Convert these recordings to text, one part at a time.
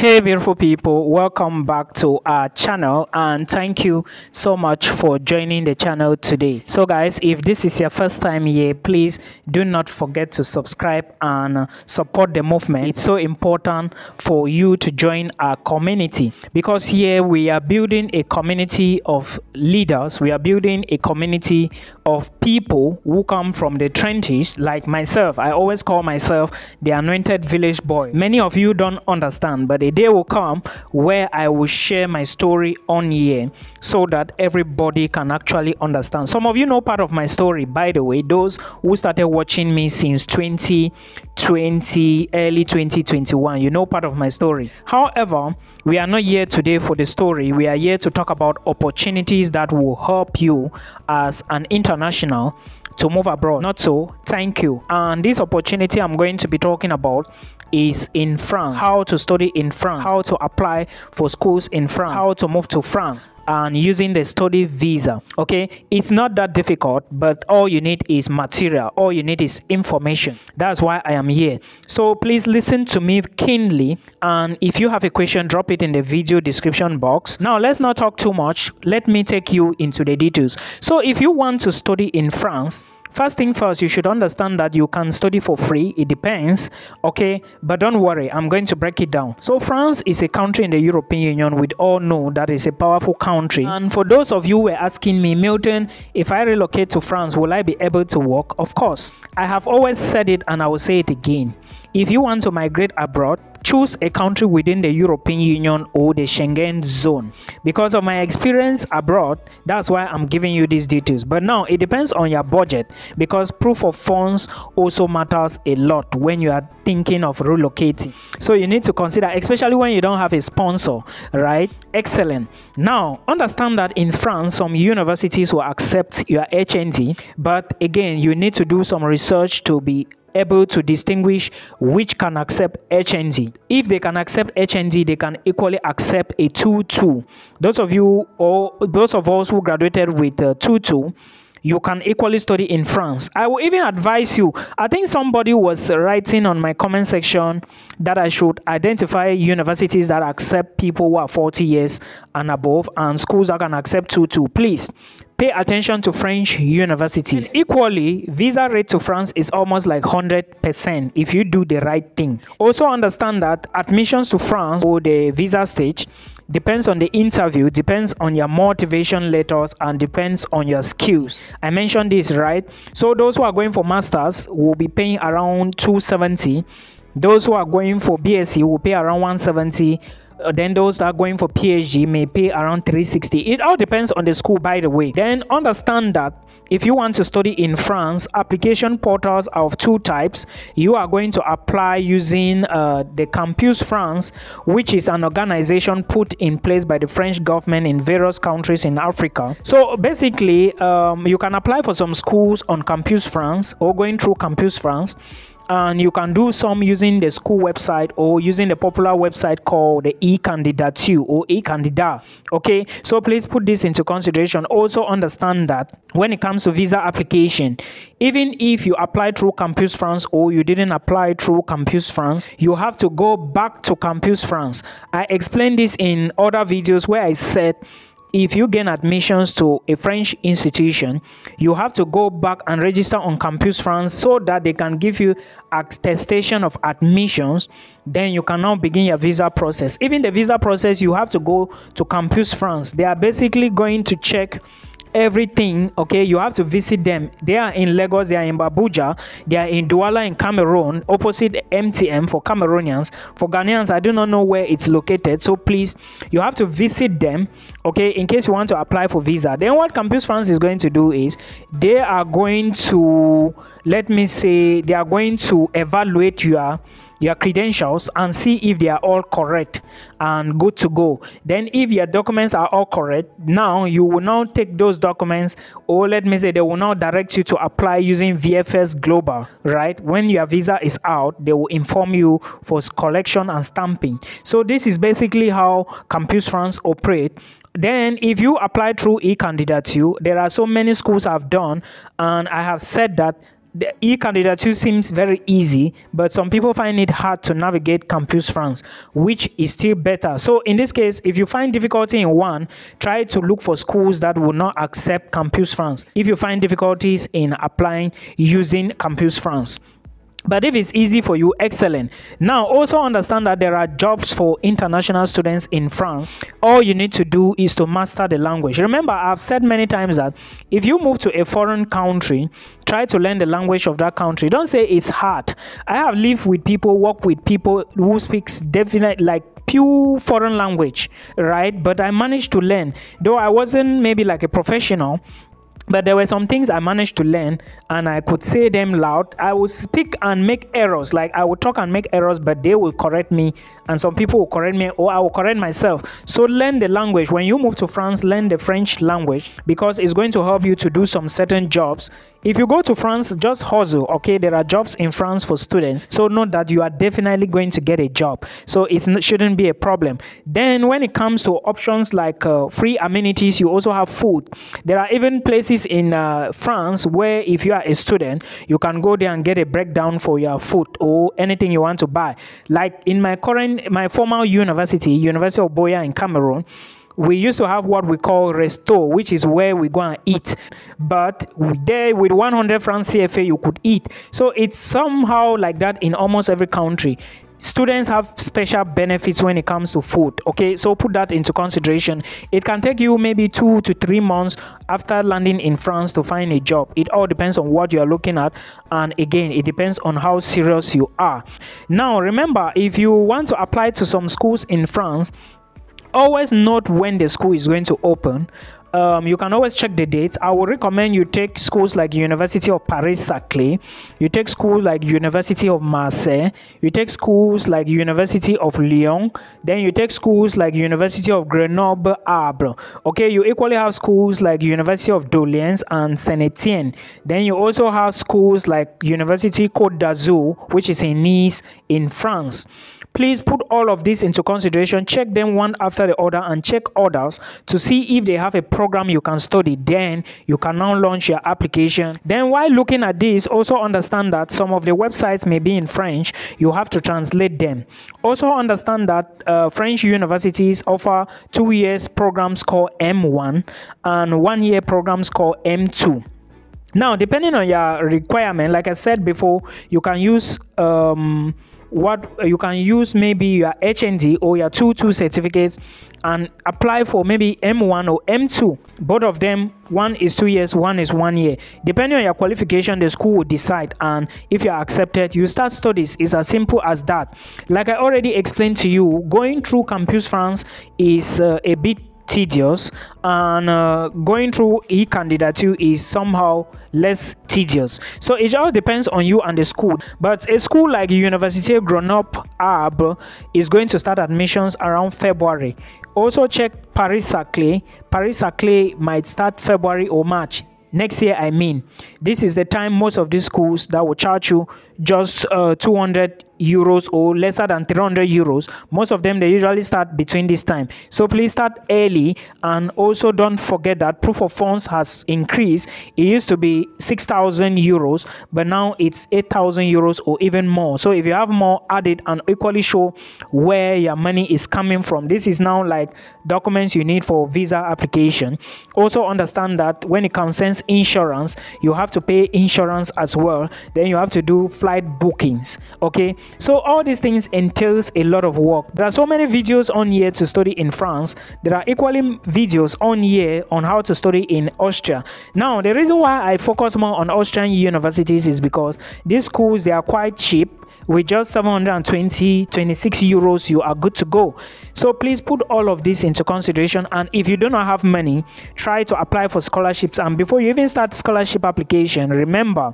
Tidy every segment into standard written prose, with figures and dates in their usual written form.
Hey beautiful people, welcome back to our channel and thank you so much for joining the channel today. So guys, if this is your first time here, please do not forget to subscribe and support the movement. It's so important for you to join our community because here we are building a community of leaders. We are building a community of people who come from the trenches like myself. I always call myself the anointed village boy. Many of you don't understand, but a day will come where I will share my story on here so that everybody can actually understand. Some of you know part of my story, by the way, those who started watching me since 2020, early 2021, you know part of my story. However, we are not here today for the story. We are here to talk about opportunities that will help you as an international to move abroad. Not so, thank you. And this opportunity I'm going to be talking about is in France. How to study in France, how to apply for schools in France, how to move to France and using the study visa. Okay, it's not that difficult, but all you need is material, all you need is information. That's why I am here. So please listen to me keenly, and if you have a question, drop it in the video description box. Now let's not talk too much, let me take you into the details. So if you want to study in France, first thing first, you should understand that you can study for free. It depends, okay? But don't worry, I'm going to break it down. So France is a country in the European Union. We all know that is a powerful country. And for those of you who were asking me, Milton, if I relocate to France, will I be able to work? Of course. I have always said it and I will say it again. If you want to migrate abroad, choose a country within the European Union or the Schengen zone. Because of my experience abroad, that's why I'm giving you these details. But now it depends on your budget, because proof of funds also matters a lot when you are thinking of relocating. So you need to consider, especially when you don't have a sponsor, right? Excellent. Now understand that in France, some universities will accept your HND, but again, you need to do some research to be able to distinguish which can accept HND. If they can accept HND, they can equally accept a 2-2. Those of you or those of us who graduated with 2-2, you can equally study in France. I will even advise you, I think somebody was writing on my comment section that I should identify universities that accept people who are 40 years and above and schools that can accept 2-2. Please pay attention to French universities. Equally, visa rate to France is almost like 100% if you do the right thing. Also understand that admissions to France or the visa stage depends on the interview, depends on your motivation letters, and depends on your skills. I mentioned this, right? So those who are going for masters will be paying around 270. Those who are going for BSc will pay around 170. Then those that are going for PhD may pay around 360. It all depends on the school, by the way. Then understand that if you want to study in France, application portals are of two types. You are going to apply using the Campus France, which is an organization put in place by the French government in various countries in Africa. So basically, you can apply for some schools on Campus France or going through Campus France. And you can do some using the school website or using the popular website called the e-candidature or e-candidat. Okay, so please put this into consideration. Also understand that when it comes to visa application, even if you apply through Campus France or you didn't apply through Campus France, you have to go back to Campus France. I explained this in other videos where I said if you gain admissions to a French institution, you have to go back and register on Campus France so that they can give you attestation of admissions. Then you can now begin your visa process. Even the visa process, you have to go to Campus France. They are basically going to check everything. Okay, you have to visit them. They are in Lagos, they are in Abuja, they are in Douala in Cameroon, opposite MTM for Cameroonians. For Ghanaians, I do not know where it's located, so please, you have to visit them, okay, in case you want to apply for visa. Then what Campus France is going to do is they are going to, let me say, they are going to evaluate your credentials and see if they are all correct and good to go. Then if your documents are all correct, now you will now take those documents, or let me say they will now direct you to apply using VFS Global, right? When your visa is out, they will inform you for collection and stamping. So this is basically how Campus France operate. Then if you apply through e-candidature, there are so many schools I've done, and I have said that The e-candidature seems very easy, but some people find it hard to navigate Campus France, which is still better. So in this case, if you find difficulty in one, try to look for schools that will not accept Campus France if you find difficulties in applying using Campus France. But if it's easy for you, excellent. Now, also understand that there are jobs for international students in France. All you need to do is to master the language. Remember, I've said many times that if you move to a foreign country, try to learn the language of that country. Don't say it's hard. I have lived with people, worked with people who speaks definitely like pure foreign language, right? But I managed to learn, though I wasn't maybe like a professional. But there were some things I managed to learn and I could say them loud. I would speak and make errors. Like I would talk and make errors, but they will correct me. And some people will correct me or I will correct myself. So learn the language. When you move to France, learn the French language because it's going to help you to do some certain jobs. If you go to France, just hustle, okay? There are jobs in France for students. So know that you are definitely going to get a job. So it shouldn't be a problem. Then when it comes to options like free amenities, you also have food. There are even places in France where if you are a student, you can go there and get a breakdown for your food or anything you want to buy. Like in my former university, University of Boya in Cameroon, we used to have what we call resto, which is where we go and eat. But there with 100 francs CFA, you could eat. So it's somehow like that in almost every country. Students have special benefits when it comes to food, okay? So put that into consideration. It can take you maybe 2 to 3 months after landing in France to find a job. It all depends on what you are looking at, and again, it depends on how serious you are. Now remember, if you want to apply to some schools in France, always note when the school is going to open. You can always check the dates. I would recommend you take schools like University of Paris-Saclay, you take schools like University of Marseille, you take schools like University of Lyon, then you take schools like University of Grenoble-Alpes. Okay, you equally have schools like University of D'Orléans and Saint-Etienne. Then you also have schools like University Côte d'Azur, which is in Nice in France. Please put all of this into consideration. Check them one after the other and check others to see if they have a program you can study. Then you can now launch your application. Then while looking at this, also understand that some of the websites may be in French. You have to translate them. Also understand that French universities offer 2 years programs called M1 and 1 year programs called M2. Now, depending on your requirement, like I said before, you can use maybe your HND or your 2-2 certificates and apply for maybe M1 or M2. Both of them, one is 2 years, one is 1 year. Depending on your qualification, the school will decide, and if you are accepted, you start studies. It's as simple as that. Like I already explained to you, going through Campus France is a bit tedious, and going through e-candidature is somehow less tedious. So it all depends on you and the school. But a school like Université of Grenoble-Alpes is going to start admissions around February. Also check Paris-Saclay. Paris-Saclay might start February or March next year. I mean, this is the time most of these schools that will charge you just 200 euros or lesser than 300 euros. Most of them, they usually start between this time. So please start early, and also don't forget that proof of funds has increased. It used to be 6,000 euros, but now it's 8,000 euros or even more. So if you have more, add it and equally show where your money is coming from. This is now like documents you need for visa application. Also understand that when it concerns insurance, you have to pay insurance as well. Then you have to do flight bookings. Okay, so all these things entails a lot of work. There are so many videos on here to study in France. There are equally videos on here on how to study in Austria. Now, the reason why I focus more on Austrian universities is because these schools, they are quite cheap. With just 26 euros, you are good to go. So please put all of this into consideration, and if you do not have money, try to apply for scholarships. And before you even start scholarship application, remember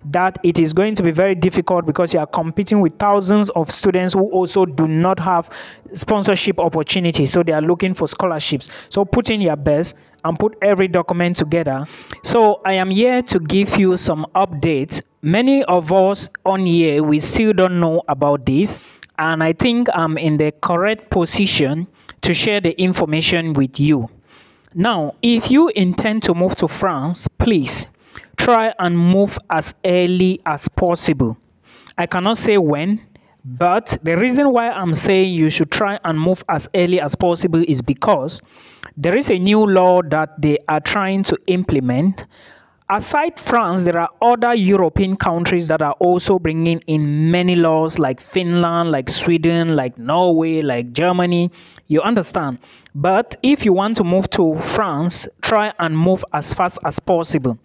that it is going to be very difficult because you are competing with thousands of students who also do not have sponsorship opportunities, so they are looking for scholarships. So put in your best and put every document together. So I am here to give you some updates. Many of us on here, we still don't know about this, and I think I'm in the correct position to share the information with you. Now, if you intend to move to France, please try and move as early as possible. I cannot say when, but the reason why I'm saying you should try and move as early as possible is because there is a new law that they are trying to implement. Aside France, there are other European countries that are also bringing in many laws, like Finland, like Sweden, like Norway, like Germany. You understand? But if you want to move to France, try and move as fast as possible.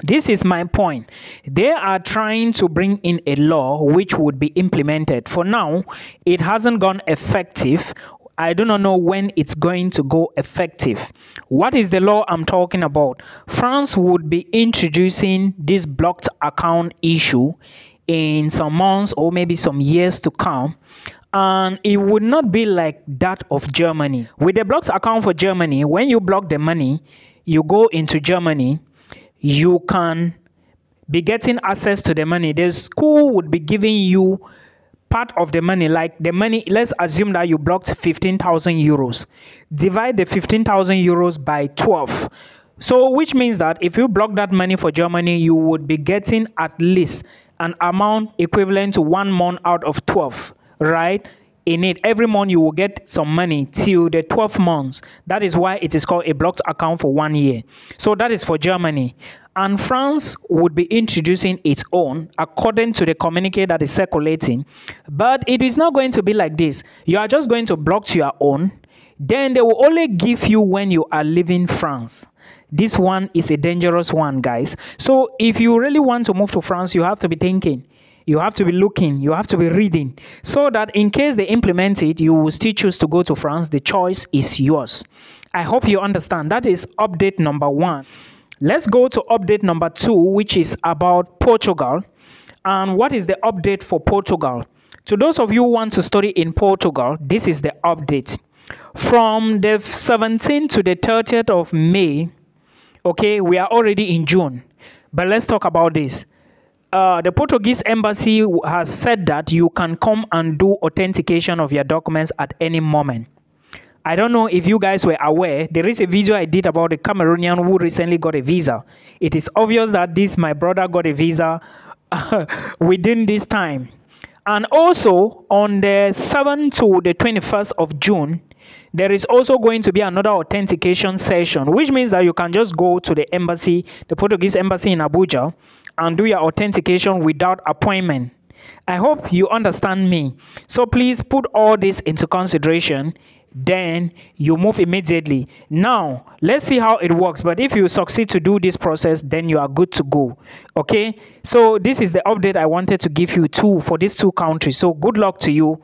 This is my point. They are trying to bring in a law which would be implemented. For now, it hasn't gone effective. I do not know when it's going to go effective. What is the law I'm talking about? France would be introducing this blocked account issue in some months or maybe some years to come. And it would not be like that of Germany. With the blocked account for Germany, when you block the money, you go into Germany, you can be getting access to the money. The school would be giving you part of the money, like the money. Let's assume that you blocked 15,000 euros. Divide the 15,000 euros by 12. So which means that if you block that money for Germany, you would be getting at least an amount equivalent to 1 month out of 12, right? In it, every month you will get some money till the 12 months. That is why it is called a blocked account for 1 year. So that is for Germany. And France would be introducing its own according to the communique that is circulating. But it is not going to be like this. You are just going to block to your own. Then they will only give you when you are leaving France. This one is a dangerous one, guys. So if you really want to move to France, you have to be thinking. You have to be looking, you have to be reading, so that in case they implement it, you will still choose to go to France. The choice is yours. I hope you understand. That is update number 1. Let's go to update number 2, which is about Portugal. And what is the update for Portugal? To those of you who want to study in Portugal, this is the update. From the 17th to the 30th of May, okay, we are already in June. But let's talk about this. The Portuguese embassy has said that you can come and do authentication of your documents at any moment. I don't know if you guys were aware, there is a video I did about a Cameroonian who recently got a visa. It is obvious that my brother got a visa within this time. And also, on the 7th to the 21st of June, there is also going to be another authentication session, which means that you can just go to the embassy, the Portuguese embassy in Abuja, and do your authentication without appointment. I hope you understand me. So please put all this into consideration. Then you move immediately. Now, let's see how it works. But if you succeed to do this process, then you are good to go. Okay? So this is the update I wanted to give you for these 2 countries. So good luck to you.